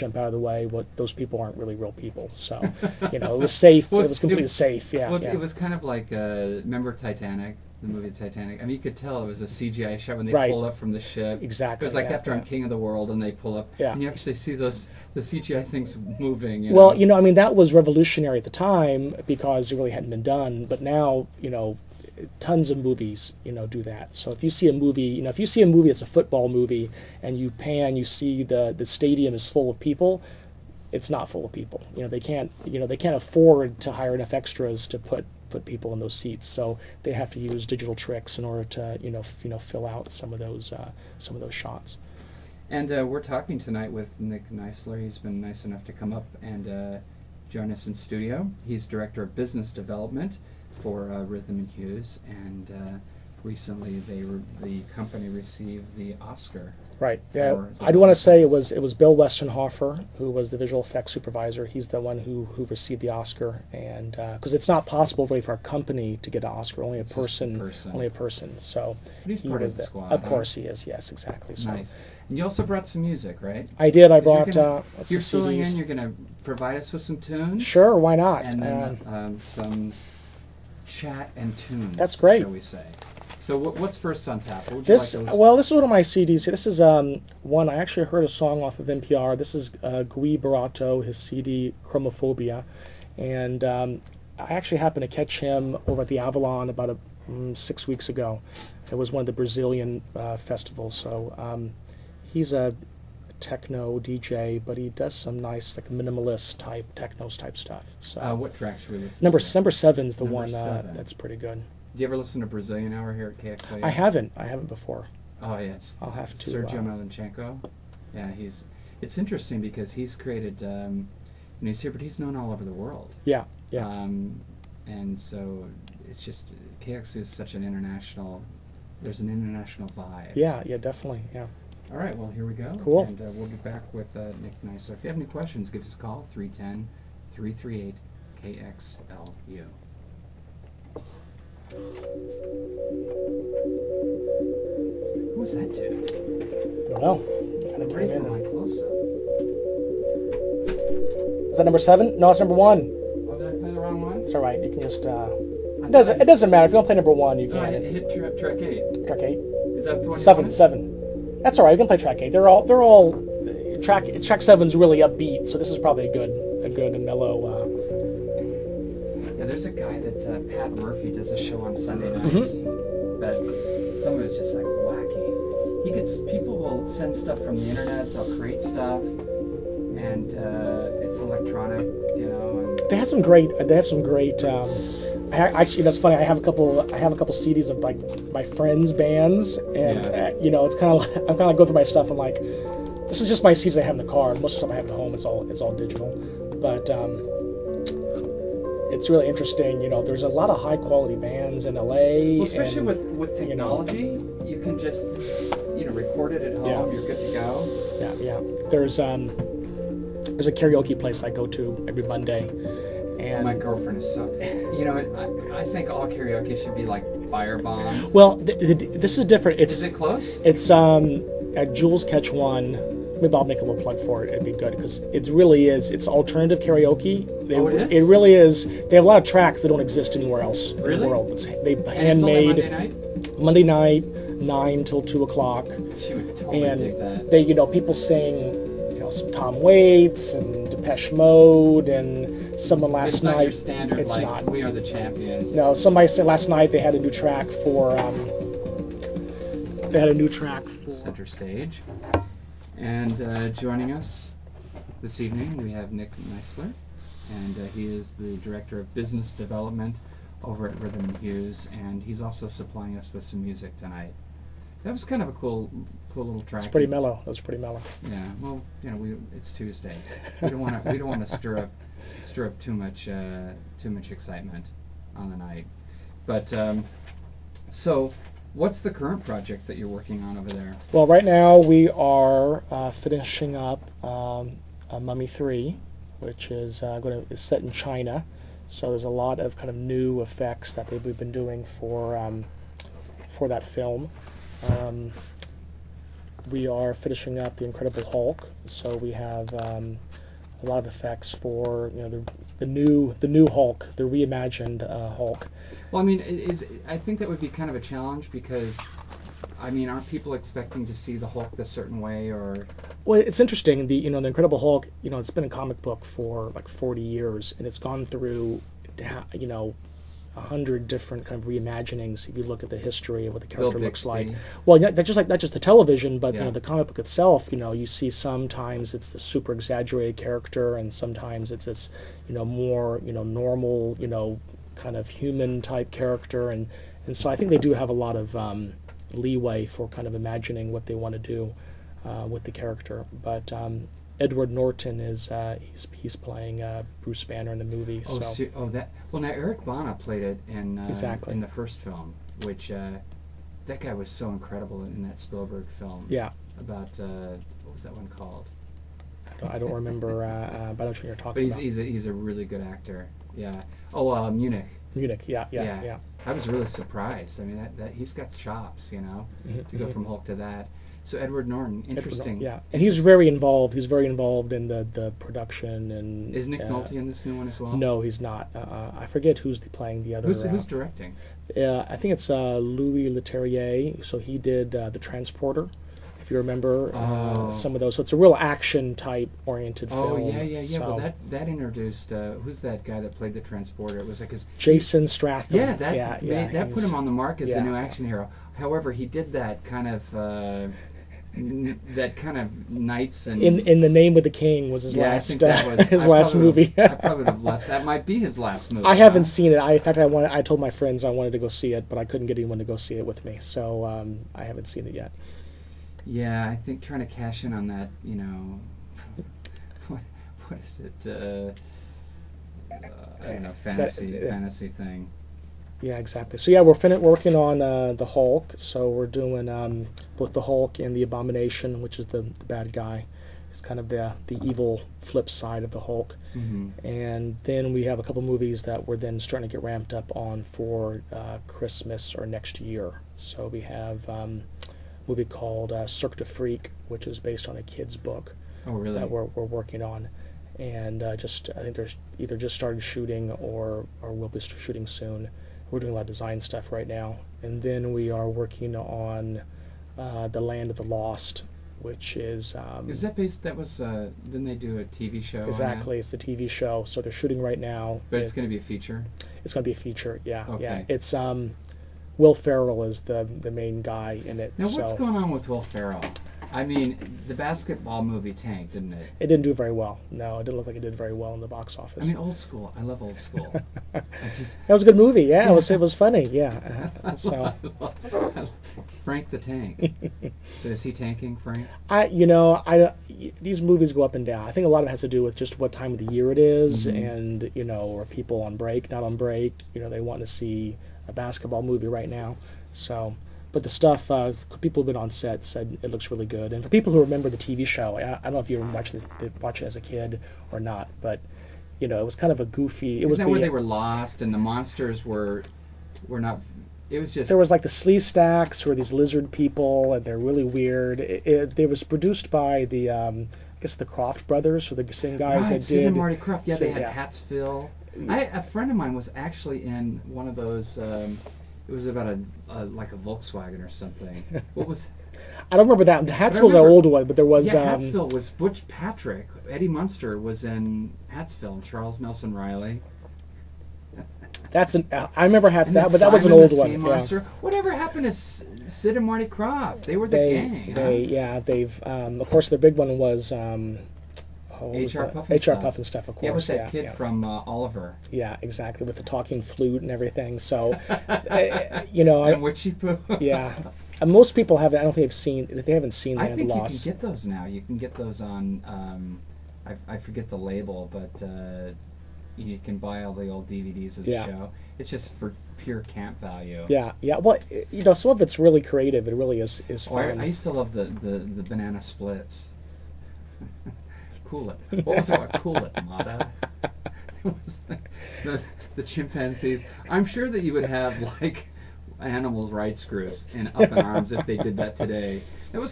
jump out of the way. What those people aren't really real people. So, it was safe. Well, it was completely safe. Yeah, Well, yeah. it was kind of like remember Titanic, the movie Titanic. I mean, you could tell it was a CGI shot when they Right. pull up from the ship. Exactly. It was like yeah, after yeah. I'm King of the World, and they pull up, Yeah. and you actually see the CGI things moving. Well, I mean, that was revolutionary at the time because it really hadn't been done. But now, tons of movies, do that. So if you see a movie, that's a football movie, and you pan, you see the stadium is full of people. It's not full of people. They can't afford to hire enough extras to put people in those seats. So they have to use digital tricks in order to fill out some of those shots. And we're talking tonight with Nick Neisler. He's been nice enough to come up and join us in studio. He's Director of Business Development for Rhythm and Hues, and recently the company received the Oscar. Right. Yeah. I do want to say it was Bill Westenhofer who was the visual effects supervisor. He's the one who received the Oscar, and because it's not possible really for a company to get an Oscar, only a person. So But he's part of the squad. Of course he is. Yes, exactly. So. Nice. And you also brought some music, right? I did. I brought You're some filling CDs. in. You're going to provide us with some tunes. Sure. Why not? And then some chat and tunes. That's great. Shall we say? So what's first on tap? What would you This like to listen- well, this is one of my CDs. This is one I actually heard a song off of NPR. This is Guy Barato, his CD Chromophobia, and I actually happened to catch him over at the Avalon about 6 weeks ago. It was one of the Brazilian festivals. So he's a techno DJ, but he does some nice like minimalist type techno type stuff. So what track should we listen to? number 7's the Number one 7. that's pretty good. Do you ever listen to Brazilian Hour here at KXIA? I haven't before. Oh yeah, it's I'll have to, Sergio Malenchenko. Yeah, it's interesting because he's created, he's here, but he's known all over the world. Yeah. And so it's just KXIA is such an international. There's an international vibe. Yeah, definitely. Yeah. All right, well, here we go. Cool. And we'll be back with Nick Neisler. If you have any questions, give us a call, 310-338-KXLU. Who was that to? I don't know. Kind of Ready came for in. my close-up. Is that number 7? No, it's number 1. Oh, did I play the wrong one? It's all right. You can just. It doesn't matter if you don't play number 1. You No, can I hit track 8. track 8. Is that the one? 7. That's all right. You can play track 8. They're all track 7's really upbeat. So this is probably a good and mellow. Yeah, there's a guy that Pat Murphy does a show on Sunday nights. That some of it's just like wacky. People will send stuff from the internet. They'll create stuff, and it's electronic, And They have some great. Actually, that's funny. I have a couple CDs of like my friends' bands, and it's kind of. I'm kind of going through my stuff. I'm like, this is just my CDs I have in the car. Most of the stuff I have at home, it's all digital. But it's really interesting. There's a lot of high quality bands in LA. well, especially with technology, you can just record it at home. Yeah. You're good to go. Yeah. There's a karaoke place I go to every Monday, and My girlfriend is so. I think all karaoke should be like Firebomb. well, this is different. Is it close? It's at Jules Catch One. Maybe I'll make a little plug for it. It'd be good because it really is. It's alternative karaoke. It is? It really is. They have a lot of tracks that don't exist anywhere else in Really? the world. They And it's only handmade Monday night? Monday night, 9 till 2 o'clock, She would totally and dig that. they people sing some Tom Waits and Depeche Mode and someone last It's not night. your standard It's like not. We Are the Champions. No, somebody said last night they had a new track for. Center Stage. And joining us this evening, we have Nick Neisler, and he is the Director of Business Development over at Rhythm and Hues, and he's also supplying us with some music tonight. That was kind of a cool little track. It's pretty mellow. That was pretty mellow. Yeah. Well, it's Tuesday. We don't want to stir up too much excitement on the night. But so. What's the current project that you're working on over there? Well, right now we are finishing up Mummy 3, which is is set in China. So there's a lot of kind of new effects that we've been doing for that film. we are finishing up the Incredible Hulk, so we have a lot of effects for the new Hulk, the reimagined Hulk. Well, I mean, I think that would be kind of a challenge because, I mean, aren't people expecting to see the Hulk a certain way or? Well, it's interesting. The Incredible Hulk, it's been a comic book for like 40 years, and it's gone through 100 different kind of reimaginings. If you look at the history of what the character looks like, well, yeah, that's not just the television, but the comic book itself. You see sometimes it's the super exaggerated character, and sometimes it's this more normal kind of human type character, and so I think they do have a lot of leeway for kind of imagining what they want to do with the character. But Edward Norton is he's playing Bruce Banner in the movie. Well, now Eric Bana played it in Exactly. in the first film, which that guy was so incredible in that Spielberg film. Yeah. About what was that one called? I don't remember, but I know what you're talking But about. he's a really good actor. Yeah. Oh, Munich. Munich, yeah. I was really surprised. I mean, that he's got chops, to go from Hulk to that. So Edward Norton, interesting. Yeah, and he's very involved. He's very involved in the production and. Is Nick Nolte in this new one as well? No, he's not. I forget who's playing the other. Who's directing? I think it's Louis Leterrier. So he did The Transporter, if you remember some of those. So it's a real action type oriented film. Oh yeah. So Well, that introduced who's that guy that played the Transporter? It was like his Jason Stratham. Yeah, that put him on the mark as the new yeah. action hero. However, he did that kind of Knights and In the Name of the King was his I last think that was, his I last probably movie. I probably would have left. That might be his last movie. I haven't seen it. In fact, I told my friends I wanted to go see it, but I couldn't get anyone to go see it with me, so I haven't seen it yet. Yeah, I think trying to cash in on that, what is it? I don't know, fantasy thing. Yeah, exactly. So yeah, we're working on the Hulk. So we're doing both the Hulk and the Abomination, which is the bad guy. It's kind of the evil flip side of the Hulk. Mm-hmm. And then we have a couple movies that we're then starting to get ramped up on for Christmas or next year. So we have a movie called Cirque du Freak, which is based on a kid's book. Oh, really? That we're working on. And I think there's either just started shooting or will be shooting soon. We're doing a lot of design stuff right now. And then we are working on The Land of the Lost, which is... Is that based, didn't they do a TV show Exactly, on it's the TV show. So they're shooting right now. But it's going to be a feature? It's going to be a feature, yeah. Okay. Yeah. It's Will Ferrell is the main guy in it. Now, what's going on with Will Ferrell? I mean, the basketball movie tanked, didn't it? It didn't do very well. No, it didn't look like it did very well in the box office. I mean, old school. I love old school. That was a good movie. Yeah, it was funny. Yeah. So Frank the Tank. So is he tanking, Frank? These movies go up and down. I think a lot of it has to do with just what time of the year it is, and are people on break, not on break? They want to see a basketball movie right now, so. But the stuff, people who've been on set said it looks really good. And for people who remember the TV show, I don't know if you watch it as a kid or not, but it was kind of a goofy. Isn't that where they were lost and the monsters were not? It was just there was like the Slee Stacks, who are these lizard people, and they're really weird. It was produced by the I guess the Croft brothers, who the same guys that Sid did and Marty Croft. Yeah, they had yeah. Hatsville. A friend of mine was actually in one of those. It was about like a Volkswagen or something. What was? I don't remember that. The Hatsville's an old one, but there was. Yeah, Hatsville was Butch Patrick. Eddie Munster was in Hatsville. And Charles Nelson Riley. I remember Hatsville, but that was an Simon old the one. Sea Monster. Whatever happened to Sid and Marty Croft? They were the gang. They've of course their big one was. H.R. Pufnstuf, of course. Yeah, with that kid from Oliver. Yeah, exactly, with the talking flute and everything. So, and Witchy Poo. Yeah, most people haven't. I don't think they haven't seen Land of the Lost. I think you can get those now. You can get those on. I forget the label, but you can buy all the old DVDs of the show. It's just for pure camp value. Yeah. Well, some of it's really creative. It really is fun. I used to love the banana splits. Cool It. What was it? Cool It, Mata? It was the chimpanzees. I'm sure that you would have like animal rights groups up in arms if they did that today. It was